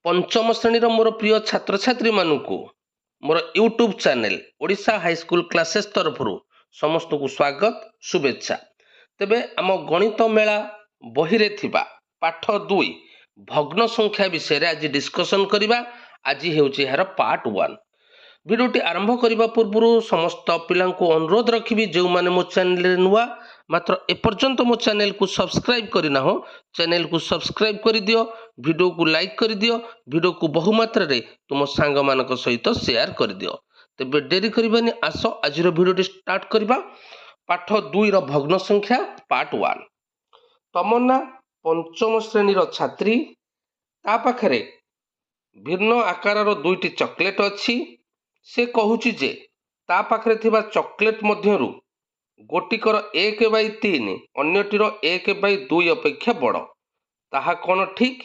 पंचम श्रेणी मोर प्रिय छात्र छात्री मानू मोर YouTube channel Odisha high school classes तरफ समस्त को स्वागत शुभेच्छा। तेबे आम गणित मेला बही रे थिबा पाठ 2 भग्न संख्या विषय रे आज डिस्कशन करिबा। आज हेउची यार पार्ट 1। भिडियोटी आरंभ करने पूर्व समस्त पिला को अनुरोध रखी जो मैंने मो चैनल नुआ मात्र एपर्यंत मो चैनल को सब्सक्राइब करना हो चैनल को सब्सक्राइब कर दियो, वीडियो को लाइक कर दियो, वीडियो को बहुमात्रा रे तुम सांग मानक सहित शेयर कर दियो। तेबे डेरी करबानी आस आज वीडियो स्टार्ट करबा। पाठ 2 रो भग्न संख्या पार्ट 1। तमन्ना पंचम श्रेणी छात्री, ता पाखरे भिन्न आकार दुईटी चॉकलेट अच्छी। से कहूची जे ता पाखरे थिबा चॉकलेट मध्यरु गोटिकर 1/3 अन्यटीर 1/2 अपेक्षा बड़, ताहा कौन ठीक?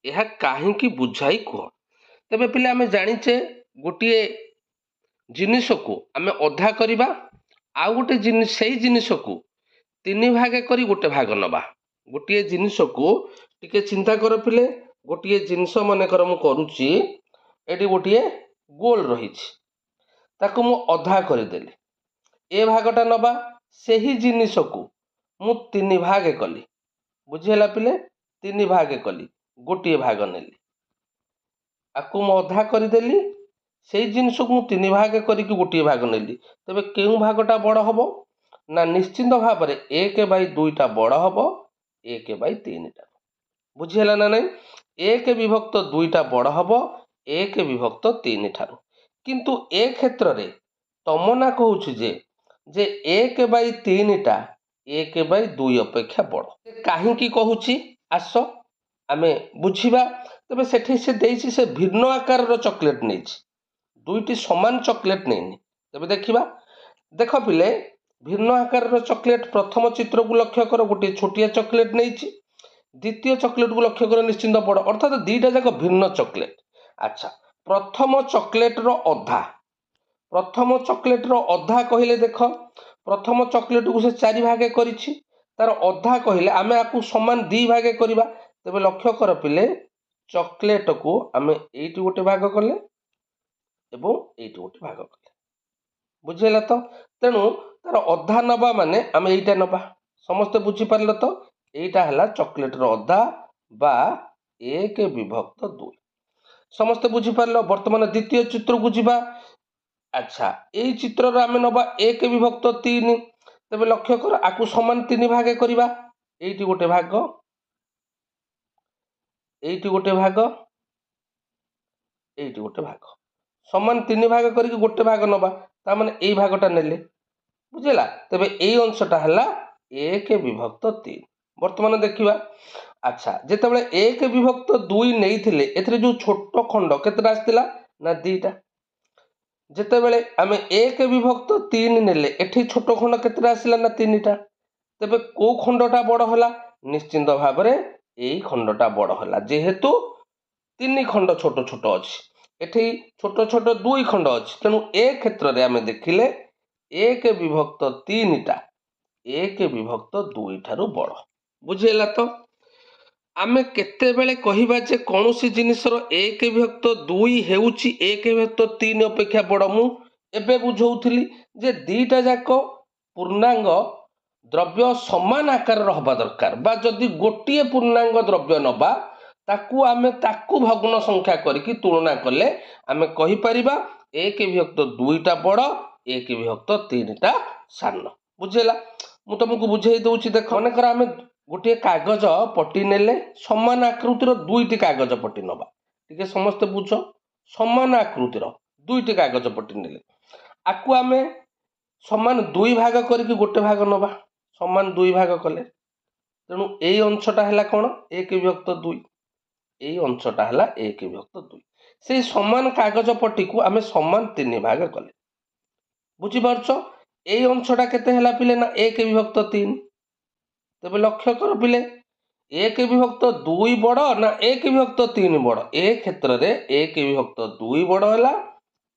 यह काहींकी बुझाई कह। तेबे पिले आमे जानिचे गोटे जिनिस को आमे अधा करिबा, आ गोटे जिनिस सेही जिनिस को 3 भागे करी गोटे भाग नबा। गोटे जिनिस को टिके चिंता कर पिले, गोटे जिनिस मन कर मु करूची, एटी गोटे गोल रही ताकू मु अधा करदेली। ए भागटा नबा, सेही जिनिस को मु 3 भागे कली। बुझीला पिले, 3 भागे कली, गोटे भाग नेली, आकु मु अधा करदेली। सेही जिनिस को मु 3 भागे करिक गोटे भाग नेली। तबे केउ भागटा बड़ हबो ना? निश्चिंत भाव में 1/2 टा बड़ हबो 1/3 टा। बुझीला ना नहीं? 1/2 टा बड़ हबो 1/3 ठारू। किंतु ए क्षेत्र रे तमना कहूछि जे 1/3 टा 1/2 अपेक्षा बड़। काहींकी कहूछि आस आमे बुझिबा। तबे सेठी से देइछि से भिन्न आकार रो चॉकलेट नेछि, दुईटी समान चॉकलेट नेनि। तबे देखिबा, देख पिले भिन्न आकार रो चॉकलेट प्रथम चित्र को लक्ष्य कर, गोटे छोटिया चॉकलेट नेछि। द्वितीय चॉकलेट को लक्ष्य कर, निश्चिंत बड़, अर्थात दुईटा जाक भिन्न चॉकलेट। अच्छा, प्रथम चॉकलेट रो अधा, प्रथम चॉकलेट रो अधा कहले देख, प्रथम चॉकलेट को से 4 भागे करिछि, तार अधा कहले आमे आकु समान 2 भागे करिबा। तबे लक्ष्य कर पिले, चॉकलेट को आमे एइटी गोटे भाग कले एवं एइटी गोटे भाग कले। बुझिला तो? तेणु तार अधा नबा माने आमे एइटा नबा। समस्त बुझी पारल तो? एइटा हला चॉकलेट रो अधा बा 1/2। समस्त बुझी पारल। वर्तमान द्वितीय चित्र को जिबा। अच्छा, एई चित्र रो आमे नबा 1/3। तबे लक्ष्य कर, आकु समान 3 भागे करिबा। एइटी गोटे भाग, एइटी गोटे भाग, एइटी गोटे भाग, समान 3 भाग करिक गोटे भाग नबा। ता माने एई भागटा नेले। बुझिला? तबे एई अंशटा हला 1/3। वर्तमान देखिबा। अच्छा, जेतेबेले 1/2 नेइथिले, एथरे जो छोटो खंड केतेटा आस्तिला ना 2टा। जेतेबेले आमे 1/3 नेले, एठी छोटो खंड केतेटा आसिला ना 3टा। तबे को खंडटा बड़ होला? निश्चिंत भाव में एई खंडटा बड़ होला, जेहेतु 3 खंड छोटो छोटो अछि, एठी छोटो छोटो 2 खंड अछि। तेणु ए क्षेत्र रे आमे देखिले 1/3 टा 1/2 ठारू बड़। बुझिला तो? आमे केतेबेले कहिबा जे कौनसी जिनिसर 1/2 हेउची 1/3 अपेक्षा बड़। मु एबे बुझौथिली जे 2टा जाक पूर्णांग द्रव्य समान आकार हवा दरकार, बा जदि गोटे पूर्णांग द्रव्य नबा ताकू आमे ताकू भग्न संख्या करिकी तुलना कले आमे कहि परिबा 1/2 टा बड़ 1/3 टा सान। बुझिला? मु तुमको बुझाई दउची। देख, मनकर आमे गोटे कागज पट्टी नेले, समान आकृतिर 2टी कागज पट्टी नबा। ठीक है, समस्त बुझ। समान आकृतिर 2टी कागज पट्टी नेले, आकु आमे समान 2 भाग करिक गोटे भाग नबा। समान 2 भाग कले, तेणु एई अंशटा हला कोन? 1/2। एई अंशटा हला 1/2। से समान कागज पट्टी को आमे समान 3 भाग कले। बुझी पारछ? एई अंशटा केते हला पिले ना 1/3। तबे लक्ष्य कर पिले, 1/2 बड़ ना 1/3 बड़? ए क्षेत्र रे 1/2 बड़ होला,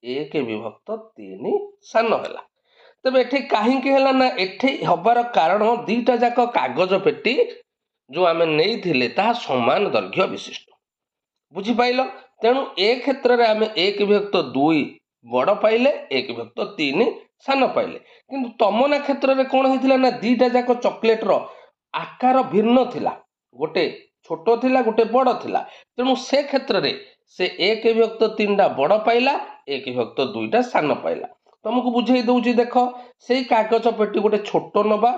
1/3 सान होला। तबे एठी काहींकी हला ना? एठी हबार कारण 2टा जाक कागज पेटी जो आमे नेइथिले ताहा समान दैर्घ्य विशिष्ट। बुझिपाइल। तेणु ए क्षेत्र में आम 1/2 बड़ पाइले 1/3 सान पाइले। किंतु तमना क्षेत्र में कौन होता ना दीटा जाक चॉकलेटर आकार भिन्न थिला, गोटे छोट थिला गोटे बड़ थिला। तेणु से क्षेत्र में से 1/3 बड़ पाइला 1/2 सान पाइला। तुमको बुझे दौची देख से कागज पेटी गोटे छोट नवा,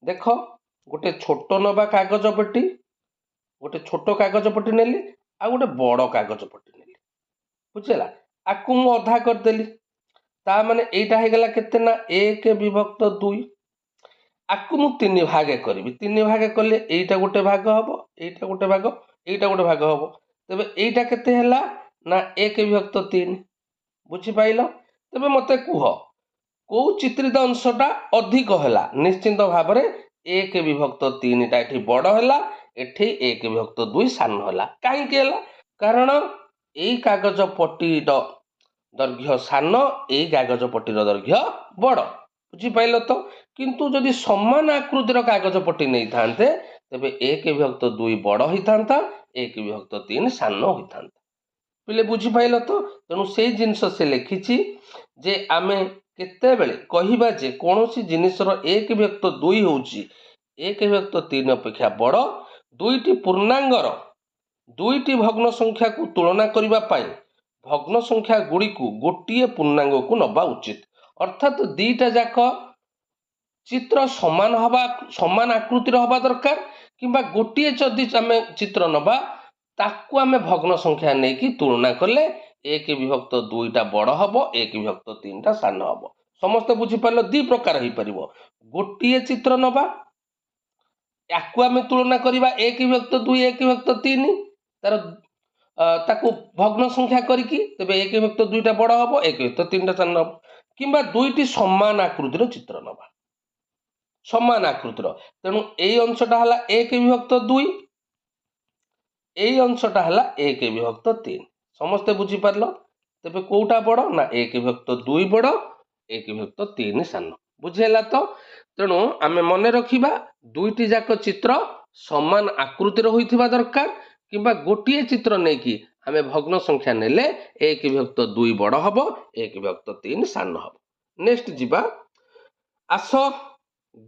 देख गोटे छोट नवा कागज पेटी, गोटे छोट कागज पेटी नेली आ गोटे बड़ कागज पेटी नेली, बुझेगा। आकु मु अधा करदेली ता माने एटा हे गला केते ना 1/2। आकु मु 3 भागे करी, 3 भागे कले एटा गोटे भाग हबो, एटा गोटे भाग, एटा गोटे भाग हबो। तबे एटा केते हैला ना 1/3। बुझी पाइल। तबे मते कुह को चित्रित अंशटा अधिक हैला। निश्चिंत भाव में 1/3 टा एठी बड़ हैला, एठी 1/2 सान हैला। काहे के हैला? कारण एई कागज पट्टीर दैर्घ्य सान, एई कागज पट्टीर दैर्घ्य बड़। बुझिपाइल तो। किंतु जदि समान आकृतिर कागज पट्टी नहीं थांते तेबे 1/2 बड़ होता, 1/3 सान होता। पिले बुझिपाइल तो। तेणु से जिनस से लिखिछि जे आमे केतेबेले कहिबा जे कोनोसी जिनिसर 1/2 होउछि 1/3 अपेक्षा बड़, दुईटी पूर्णांगर दुईटी भग्न संख्या को तुलना करिबा पाई भग्न संख्या गुड़ी को गोटे पूर्णांग को नबा उचित। अर्थात दीटा जाक चित्र समान आकृतिर हवा दरकार, किंबा गोटे जदि आम चित्र नबा ताकू आम भग्न संख्या नहीं कि तुलना कले 1/2 टा बड़ हम 1/3 टा सान हम। समस्त बुझिपार दी प्रकार हो पार। गोटे चित्र नबा याकू आम तुलना करवा 1/2 1/3 तार ताकू भग्न संख्या करके तेरे 1/2 टा बड़ हम 1/3 टा सान हम। किंबा दुईटी समान आकृतिर चित्र नबा समान आकृतिर, तेणु यही अंशटा है 1/2, यही अंशटा है 1/3। समस्ते बुझीपार। तेरे कौटा बड़ ना 1/2 बड़ 1/3 सान। बुझेगा तो। तेणु आम मन रखा दुईटी जाक चित्र समान आकृतिर होइथिबा दरकार, किंबा गोटे चित्र नहीं कि आम भग्न संख्या नेले 1/2 बड़ हम 1/3 सान हम। नेक्स्ट जीवा आस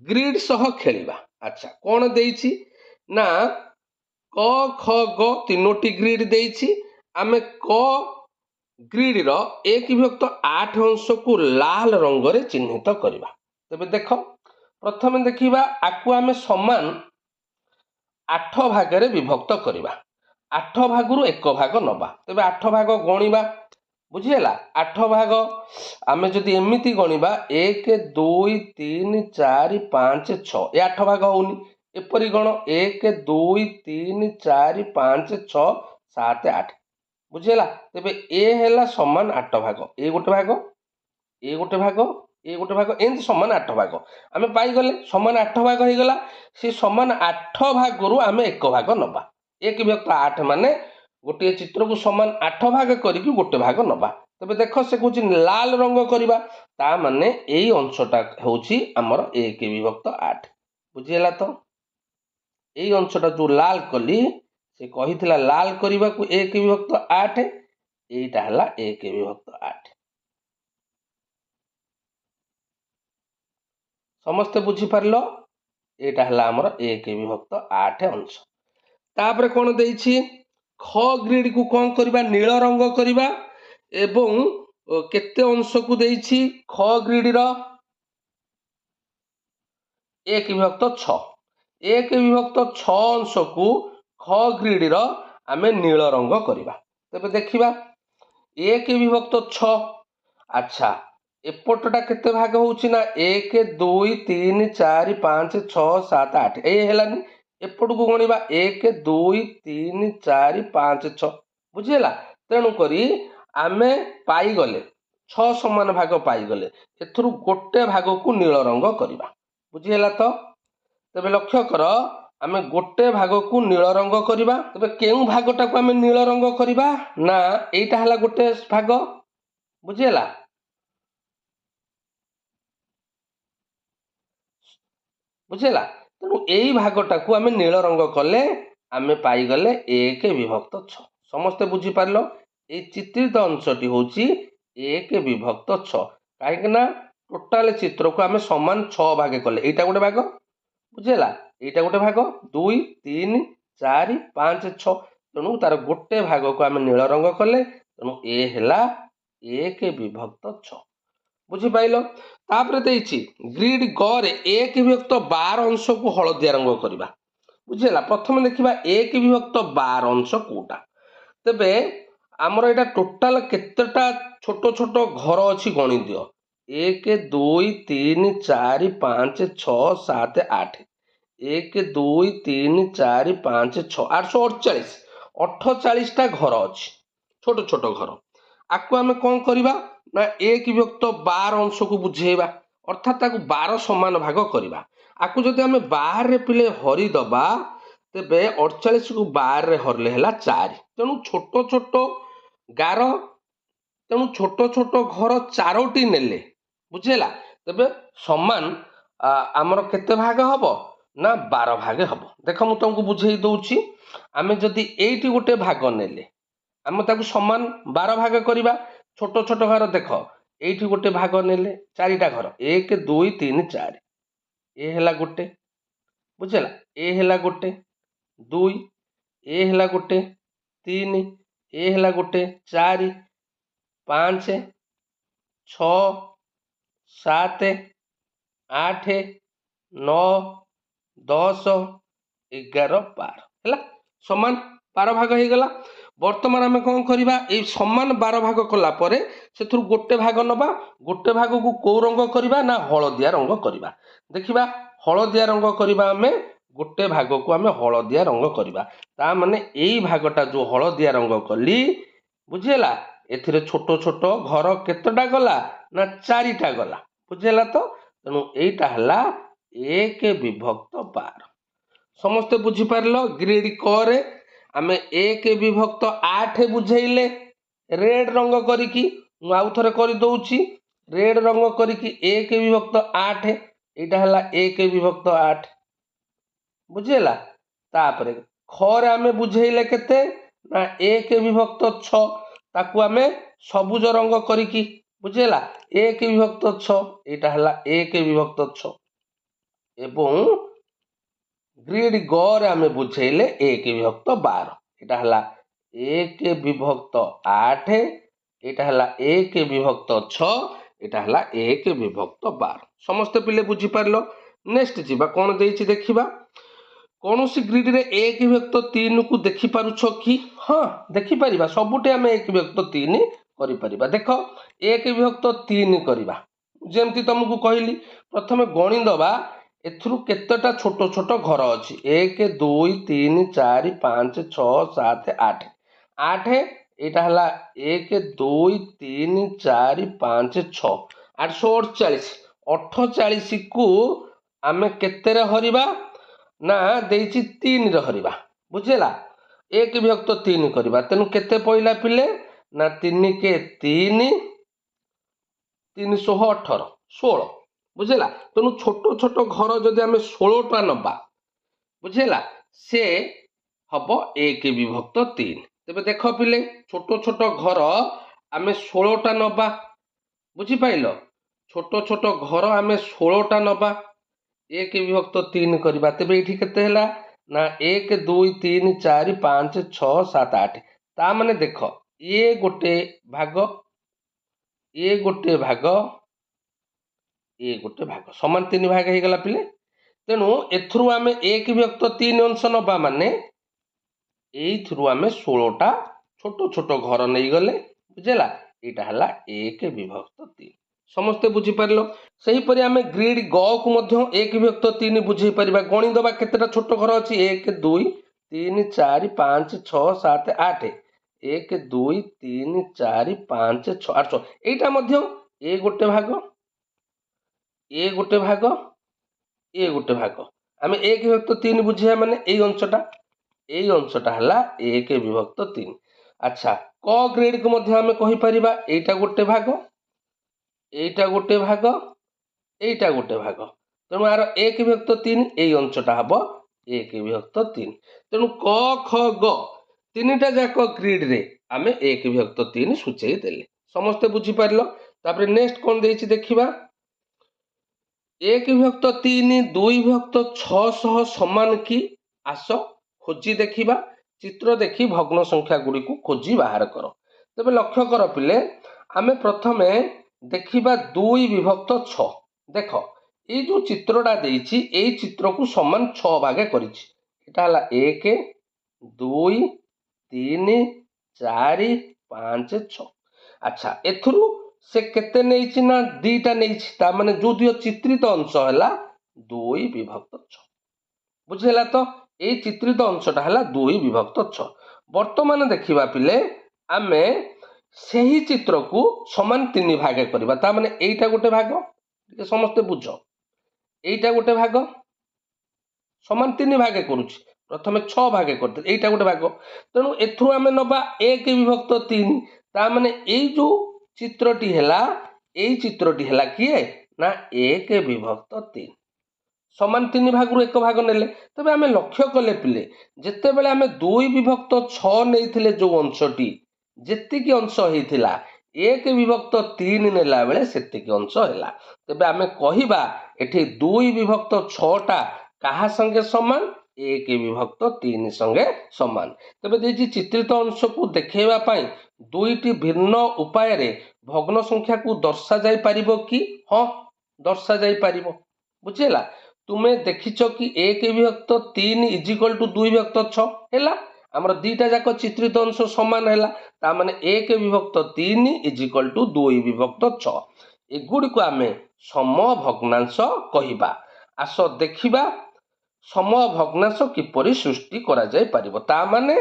ग्रिड सह खेलिबा। अच्छा कौन देइछि ना क ख ग तीनोटी ग्रिड देइछि। आमे क ग्रिड रो 1/8 अंश को लाल रंग रे चिन्हित करिबा। तबे देख प्रथम देखिबा आकु आमे समान 8 भाग रे विभक्त करिबा। 8 भागरु 1 भाग नबा। तबे 8 भाग गणिबा। बुझिहेला। 8 भाग आमे जदि एमिति गणिबा 1 2 3 4 5 6 ए 8 भाग होउनी। एपरि गण 1 2 3 4 5 6 7 8। बुझिहेला। तेबे ए हेला समान 8 भाग, ए गोटे भाग, ए गोटे भाग, ए गोटे भाग, एंती समान 8 भाग आमे पाई गले। समान 8 भाग हो गला। से समान 8 भागरु आमे 1 भाग नबा। 1/8 माने गोटे चित्र को समान 8 भाग करिकि गोटे भाग नबा। तबे देख से कहूँ लाल रंग करवा ता माने यही अंशटा होउछि हमर 1/8। बुझिहेला तो। यही अंशटा जो लाल कली से कहिथिला लाल करबा को 1/8, एटा हला 1/8। समस्ते बुझी पारलो। एटा हला हमर 1/8 अंश। तापर कोन देइछि ख ग्रिड को कौन करवा नील रंग करवा एवं केते अंश को देइछि ख ग्रिड रो 1/6। 1/6 अंश को ख ग्रिड रो आमे नील रंग करवा। तबे देखिबा 1/6। अच्छा एपटटा केते भाग होउछि ना 1 2 3 4 5 6 7 8 ए हेलानी। एपट को गणिबा 1 2 3 4 5 6। बुझिहेला। तेणु करी आमे पाई गले 6 समान भाग पाई गले। एथुरु गोटे भाग को नील रंग करवा। बुझिहेला तो। तबे लक्ष्य कर आमे गोटे भाग को नील रंग करवा। तबे केउ भागटा को आमे नील रंग करवा ना एटा हला गोटे भाग। बुझिहेला। बुझेला। तेणु यही भागटा को आमे नील रंग कले आमे पाई गले 1/6। समस्ते बुझी पारलो ए चित्रित अंशटी होची 1 विभक्त 6 काहेकि ना टोटाल चित्र को आमे समान 6 भागे कले एटा गोटे भाग बुझेला एटा गोटे भाग 2 3 4 5 6 तेणु तार गोटे भाग को आमे नील रंग कले तेणु ए हेला 1 विभक्त 6 बुझी पाइलो तापर देइछि ग्रिड ग रे 1 विभक्त 12 अंश को हलदिया रंग करबा बुझेला प्रथम देखिबा 1 विभक्त 12 अंश कोटा तेबे आमर एटा टोटाल केतेटा छोट छोट घर अछि गणि दियो 1 2 3 4 5 6 7 8 1 2 3 4 5 6 848 48टा घर अछि छोट छोट घर आकु आमे कोन करिबा ना 1 विभक्त 12 अंश को बुझेबा अर्थात ताकु 12 समान भाग करिबा आकु जदि आमे 12 रे पिले हरि दबा तेबे 48 को 12 रे हरले हला 4 तेणु छोट छोट गार तेणु छोट छोट घर 4टी नेले बुझेला तेबे समान आमर केते भाग हबो ना 12 भाग हबो देख मु तुमको बुझेई दउची आमे जदि एइटी गोटे भाग नेले आमे ताकु समान 12 भाग करिबा छोट छोट घर देख एइटी गोटे भाग नेले 4टा घर 1 2 3 4 ए हेला गोटे बुझेला ए हेला गोटे 2 ए हेला गोटे 3 ए हेला गोटे 4 5 6 7 8 9 10 11 12 ହେଲା समान 12 भाग हो गला वर्तमान आम कौन करवा ये समान 12 भाग कला परे से गोटे भाग नबा गोटे भाग को कौ रंग करवा ना हलदिया रंग करवा देखिबा हलदिया रंग करवा आम गोटे भाग को आम हलदिया रंग करवा ता माने एई भागटा जो हलदिया रंग कली बुझेला एथिरे छोट छोट घर केतटा गला ना 4टा गला बुझेला तो तेणु एटा हला 1 विभक्त 12 समस्ते बुझी पारलो ग्रिड करे आमे 1 विभक्त 8 बुझेइले रेड रंग करिकी मु आउ थरे करि दउची रेड रंग करिकी 1 विभक्त 8 एटा हला 1 विभक्त 8 बुझेला तापरे खरे आमे बुझेइले केते ना 1 विभक्त 6 ताकू आमे सबुज रंग करिकी बुझेला 1 विभक्त 6 एटा हला 1 विभक्त 6 एवं ग्रिड ग रे आमे बुझेइले 1 विभक्त 12 एटा हला 1 विभक्त 8 एटा हला 1 विभक्त 6 एटा हला 1 विभक्त 12 समस्त पिले बुझी पारलो नेक्स्ट जीवा कोन देइछि देखिबा कौनसी ग्रिड रे 1 विभक्त 3 को देखि पारुछ कि हाँ देखि परिबा सबुटे आमे 1 विभक्त 3 करि परिबा देखो 1 विभक्त 3 करिबा जेमति तुमको कहली प्रथमे गणि दबा एथरु केतेटा छोट छोट घर अछि 1 2 3 4 5 6 7 8 8 एटा हला 1 2 3 4 5 6 848 48 को आमे केते रे हरिबा ना देइछि 3 रे हरिबा बुझेला 1 विभक्त 3 करिबा तेनु केते पइला पिले ना 3 के 3 318 16 बुझेला तेनु छोट छोट घर जदि आमे 16टा नबा बुझेला से हबो 1 विभक्त 3 तेबे देख पिले छोट छोट घर आमे 16टा नबा बुझी पाइलो छोट छोट घर आमे 16टा नबा 1 विभक्त 3 करबा तेबे एठी केते हैला ना 1 2 3 4 5 6 7 8 ता माने देख ये गोटे भाग ये गोटे भाग ये गोटे भाग समान 3 भाग हे गला पिले तेनु एथरु आमे 1 विभक्त 3 अंश नबा माने एथरु आमे 16टा छोट छोट घर नै गले बुझेला एटा हला 1 विभक्त 3 समस्ते बुझी पारलो सही परि आमे ग्रिड ग को मध्य 1 विभक्त 3 बुझी परिबा गणि दबा केतेटा छोट घर अछि 1 2 3 4 5 6 7 8 1 2 3 4 5 6 8 एटा मध्य ए गोटे भाग ए गोटे भाग ए गोटे भाग आमे 1 विभक्त 3 बुझिया माने एई अंशटा हला 1 विभक्त 3 अच्छा क ग्रेड को मध्य आमे कहि परिबा एटा गोटे भाग एटा गोटे भाग एटा गोटे भाग तेणु आर 1 विभक्त 3 एई अंशटा हबो 1 विभक्त 3 तेणु क ख ग तीनटा जाक ग्रिड रे आमे 1/3 सूचई देले समस्ते बुझी पारलो। तापर नेक्स्ट कोन देइछि देखिबा 1/3 2/600 समान कि आस खोजी देखिबा चित्र देखि भग्न संख्या गुडी को खोजी बाहर कर। तबे लक्ष्य कर पिले आमे प्रथमे देखिबा 2/6 देख ये जो चित्रटा देइछि एई चित्र को समान 6 भागे करिछि एटा हला 1 2 3 4 5 6। अच्छा एथुरु से केते नेइछि ना दीटा नेइछि ता माने जो दियो चित्रित अंश हला 2/6 बुझेला। तो ए चित्रित अंशटा हला 2/6। वर्तमान देखिबा पिले आमे सही चित्र को समान 3 भागे करबा ता माने एइटा गोटे भाग ଟିକେ ସମସ୍ତେ ବୁଝ ଏଇଟା ଗୋଟେ ଭାଗ ସମାନ 3 ଭାगे କରୁଛି ପ୍ରଥମେ 6 ଭାगे କରିଥିଲେ ଏଇଟା ଗୋଟେ ଭାଗ ତେଣୁ ଏଥରୁ ଆମେ ନବା 1/3 ତା ମାନେ ଏଇ ଯୋଉ ଚିତ୍ରଟି ହେଲା ଏଇ ଚିତ୍ରଟି ହେଲା କିଏ ନା 1/3 ସମାନ 3 ଭାଗରୁ ଏକ ଭାଗ ନେଲେ। ତେବେ ଆମେ ଲକ୍ଷ୍ୟ କଲେ ପିଲେ ଯେତେବେଳେ ଆମେ 2/6 ନେଇଥିଲେ ଯୋଉ ଅଂଶଟି ଯେତିକି ଅଂଶ ହେଇଥିଲା 1/3 ନେଲା ବେଳେ ସେତିକି ଅଂଶ ହେଲା। ତେବେ ଆମେ କହିବା ଏଠି 2/6 ଟା କାହା संगे समान 1/3 संगे समान। तेबे देजी चित्रित अंश को देखैबा पाई दुईटी भिन्न उपाय रे भग्न संख्या को दर्शा जाई परिबो कि हां दर्शा जाई परिबो बुझेला। तुमे देखिछ कि 1/3 = 2/6 हैला हमर दीटा जाक चित्रित अंश समान हैला ता माने 1/3 = 2/6 एगुडी को आमे सम भग्नांश कहिबा। आस देखिबा सम भग्नांश किपरि सृष्टि करा जाय परिबो ता माने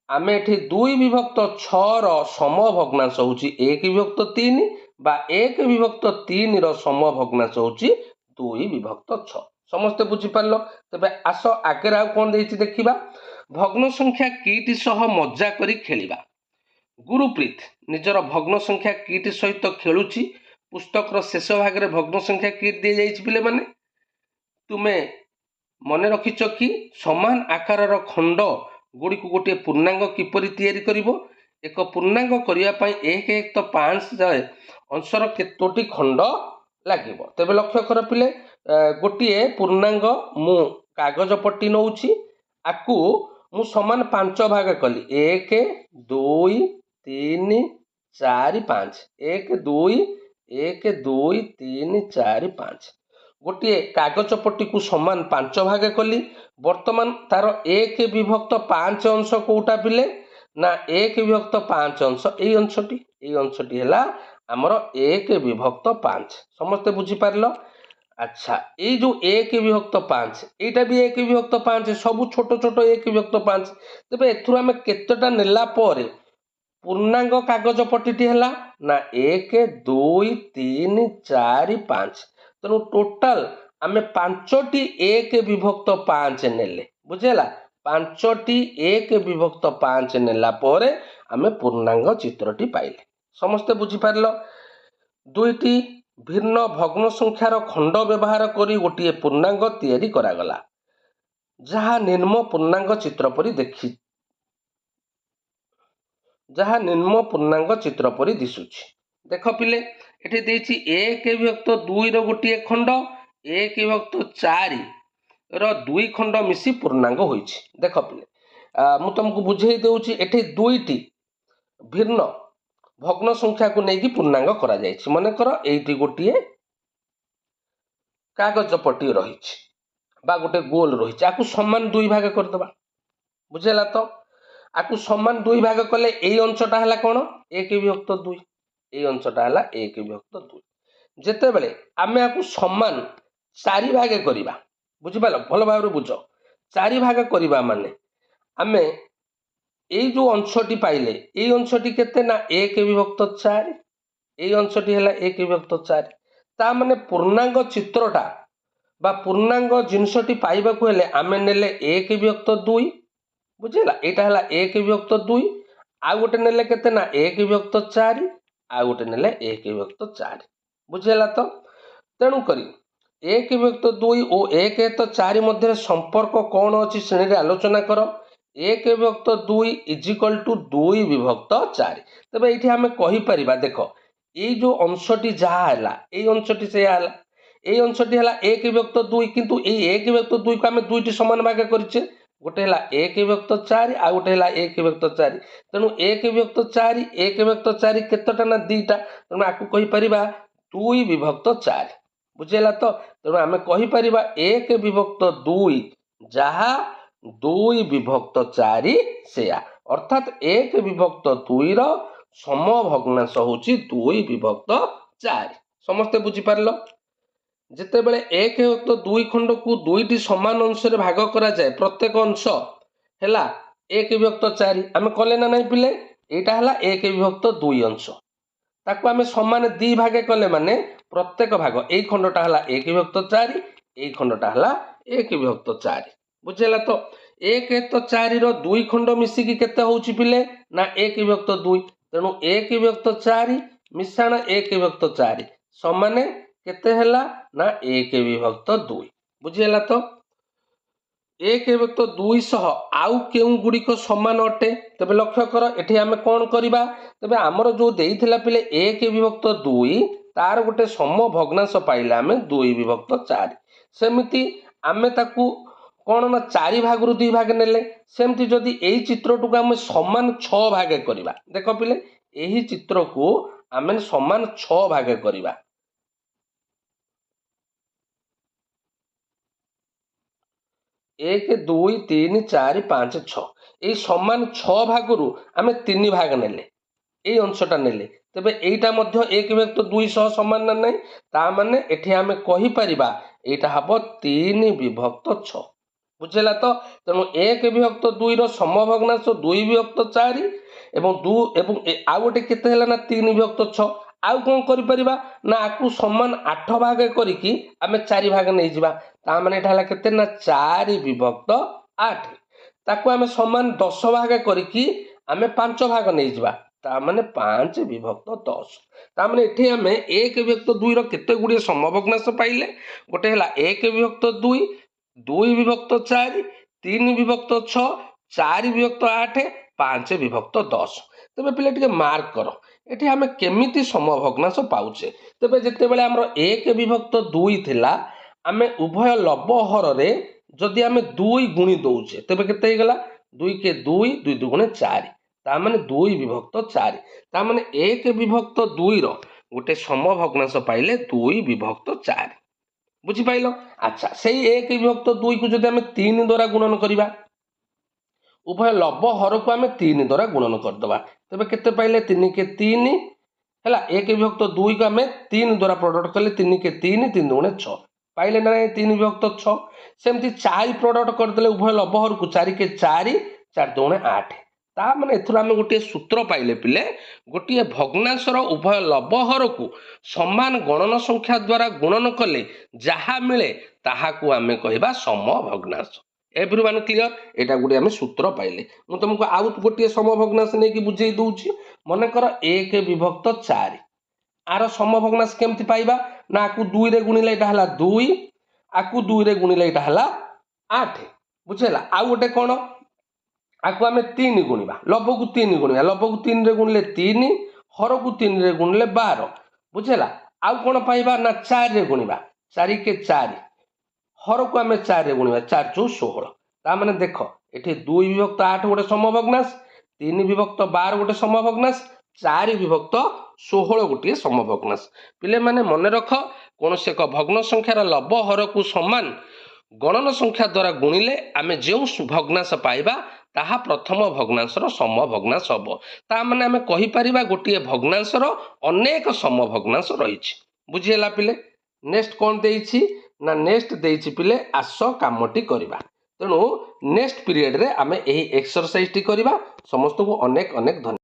आमे एठी 2/6 रो सम भग्नांश होची 1/3 बा 1/3 रो सम भग्नांश होची 2/6 समस्ते बुझी पारलो। तबे आस आगे आ कोन देइछि देखिबा भग्न संख्या कीटी सह मजा करी खेलिबा। गुरुप्रीत निजर भग्न संख्या कीटी सहित खेलुची पुस्तक रो शेष भाग रे भग्न संख्या कीट दे जाइछि पिले माने तुमे मने रखिछ कि समान आकार खंड गुडी को गोटे पूर्णांग किपरि तयारी करिवो एक पूर्णांग करिया पई 1 तो 5 जाय अंशर केतोटी खंड लागिवो। तबे लक्ष्य कर पिले गोटिए पूर्णांग मु कागज पट्टी नउछि आकु मु समान 5 भाग कली 1 2 3 4 5 1 2 1 2 3 4 5 गोटे कागज पट्टी को समान 5 भाग कली। वर्तमान तार 1/5 अंश कोटा पिले ना 1/5 अंश एई अंशटी हैला हमर 1/5 समस्ते बुझी पारलो। अच्छा ये जो 1/5 एटा भी 1/5 सब छोट छोट 1/5 तबे एथुर आमे केतेटा नेला परे पूर्णांग कागज पट्टीटी हैला ना 1 2 3 4 5 तेणु टोटाल आमे 5टी 1/5 नेले बुझेला 5टी 1/5 नेला परे आमे पूर्णांग चित्रटी पाइले समस्ते बुझी पारलो। दुईटी भिन्न भग्न संख्यार खंड व्यवहार करी गोटे पूर्णांग तैयारी करागला जहाँ निम्न पूर्णांग चित्र परी देखि जहाँ निम्न पूर्णांग चित्र परी दिसुछि। देख पिले एठी देइछि 1/2 रो गोटे खंड 1/4 रो 2 खंड मिसी पूर्णांग होइछि। देख पिले मु तुमको बुझेई देउछि एठी दुईटी भिन्न भग्न संख्या को नेकी पूर्णांग करा जाइछि। माने कर एठी गोटे कागज पट्टी रहिछि बा गोटे गोल रहिछि आकु समान 2 भाग कर दबा बुझेला। तो आकु समान 2 भाग कले एई अंशटा हला कोन 1/2 एई अंशटा हला 1/2 जेते बेले आमे आकु समान 4 भाग करिबा बुझि पालो भलो भाबरे बुझ 4 भाग करिबा माने आमे एई जो अंशटी पाइले एई अंशटी केते ना 1/4 एई अंशटी हला 1/4 ता माने पूर्णांग चित्रटा बा पूर्णांग जिनसटी पाइबा को हेले आमे नेले 1/2 बुझेला एटा हला 1/2 आ गोटे नेले केते ना 1/4 आ गोटे नेले 1/4 बुझेला। तो तेणु करी 1/2 और 1/4 मध्य संपर्क कौन अच्छी श्रेणी रे आलोचना कर एक विभक्त 2 इज इक्वल टू 2 विभक्त 4 तेबे एठी हमें कहि परिबा देखो ये जो अंशटी जहा हला ए अंशटी से हला ए अंशटी हला 1 विभक्त 2 किंतु ए 1 विभक्त 2 को हमें दुईटी समान भाग करिचे गोटे हला 1 विभक्त 4 आ गोटे हला 1 विभक्त 4 तेनु 1 विभक्त 4 1 विभक्त 4 केतटा ना दीटा तेनु आकु कहि परिबा 2 विभक्त 4 बुझेला तो तेनु हमें कहि परिबा 1 विभक्त 2 जहा 2 विभक्त 4 सेया अर्थात 1 विभक्त 2 रो समभग्नांश होची 2 विभक्त 4 समस्ते बुझी पारलो जेते बेले 1 विभक्त 2 खंड को दुईटी समान अंश रे भाग करा जाए प्रत्येक अंश हैला 1 विभक्त 4 आमे कले ना नहीं पिले एटा हला 1 विभक्त 2 अंश ताको आमे समान दी भागे कले माने प्रत्येक भाग एई खंडटा हला 1 विभक्त 4 एई खंडटा हला 1 विभक्त 4 बुझेला तो 1 तो 4 रो 2 खंड मिसिकी केते होउची पिले ना 1 विभक्त 2 तेनु 1 विभक्त 4 मिश्रण 1 विभक्त 4 समान केते हला ना 1 विभक्त 2 बुझेला तो 1 विभक्त 2 सह आउ केउ गुडी को समान अटे तबे लक्ष्य कर एठी हमें कोन करिबा तबे हमर जो देइथिला पिले 1 विभक्त 2 तार गोटे सम भग्नांश पाइला हमें 2 विभक्त 4 सेमिति आमे ताकू कौन ना 4 भाग रु 2 भाग नेले सेमती जदि एई चित्रटू को आमे समान 6 भाग करिबा देखो पिले एही चित्र को आमे समान 6 भाग करिबा 1 2 3 4 5 6 एई समान 6 भाग रु आमे 3 भाग नेले एई अंशटा नेले तबे एईटा मध्य 1 विभक्त 2 सह समान ना नहीं ता माने एठी आमे कहि परिबा एईटा हबो 3 विभक्त 6 बुझेला तो तेणु 1 विभक्त 2 रो समभग्नांश 2 विभक्त 4 एवं 2 एवं आ गोटे केते हैला ना 3 विभक्त 6 आउ कोन करि परिबा ना आकु समान 8 भाग करी कि आमे 4 भाग नै जिबा ता माने एटा हैला केते ना 4 विभक्त 8 ताकु आमे समान 10 भाग करी कि आमे 5 भाग नै जिबा ता माने 5 विभक्त 10 ता माने एठी आमे 1 विभक्त 2 रो केते गुडी समभग्नांश पाइले गोटे हैला 1 विभक्त 2 2 विभक्त 4 3 विभक्त 6 4 विभक्त 8 5 विभक्त 10 तबे पिले टिके मार्क करो एठी हमें केमिति समभग्नांश पाउचे तबे जते बेले हमरो 1 विभक्त 2 थिला हमें उभय लब हर रे जदि हमें 2 गुणी दउचे तबे केते हे गला 2 के 2 2 दुगुणे 4 ता माने 2 विभक्त 4 ता माने 1 विभक्त 2 रो गोटे समभग्नांश पाइले 2 विभक्त 4 बुझी पाइलो अच्छा सेही 1 विभक्त 2 को जदि हमें 3 द्वारा गुणन करिबा उभय लब हर को हमें 3 द्वारा गुणन कर दबा तबे केते पाइले 3 के 3 हैला 1 विभक्त 2 को हमें 3 द्वारा प्रोडक्ट कले 3 के 3 3 दुगुणे 6 पाइले ना 3 विभक्त 6 सेमती 4 प्रोडक्ट कर देले उभय लब हर को 4 के 4 4 दुगुणे 8 ता माने एथुर हमें गोटे सूत्र पाइले पिले गोटे भग्नांशर उभय लब हर को समान गणन संख्या द्वारा गुणन कले जहा मिले ताहा को हमें कहबा समभग्नांश एवरीवन क्लियर एटा गुडी हमें सूत्र पाइले मु तुमको आउ गोटे समभग्नांश नै कि बुझेई दउची मने कर 1 विभक्त 4 आर समभग्नांश केमति पाइबा ना आकु 2 रे गुणिले एटा हला 2 आकु 2 रे गुणिले एटा हला 8 बुझेला आउ गोटे कोन आकु हमें 3 गुणिबा लब को 3 गुणिबा लब को 3 रे गुणिले 3 हर को 3 रे गुणिले 12 बुझेला आउ कोन पाइबा ना 4 रे गुणिबा 4 के 4 हर को आमे 4 रे गुणिबा 4 चौ 16 ता माने देखो एठी 2 विभक्त 8 गोटे समभग्नांश 3 विभक्त 12 गोटे समभग्नांश 4 विभक्त 16 गोटे समभग्नांश पिले माने मने रख कोनोसे एक भग्न संख्यार लब हर को समान गणन संख्या द्वारा गुणिले आमे जेउ भग्नांश पाइबा ताहा प्रथम भग्नांशर समभग्नांश हबो ता माने आमे कहि परिबा गोटे भग्नांशर अनेक समभग्नांश रहिछि बुझियला पिले नेक्स्ट कोन देइछि ना नेक्स्ट देइछि पिले आस कामटी करिबा तेणु नेक्स्ट पीरियड रे आमे एही एक्सरसाइज टी करिबा समस्त को अनेक अनेक धन्यवाद।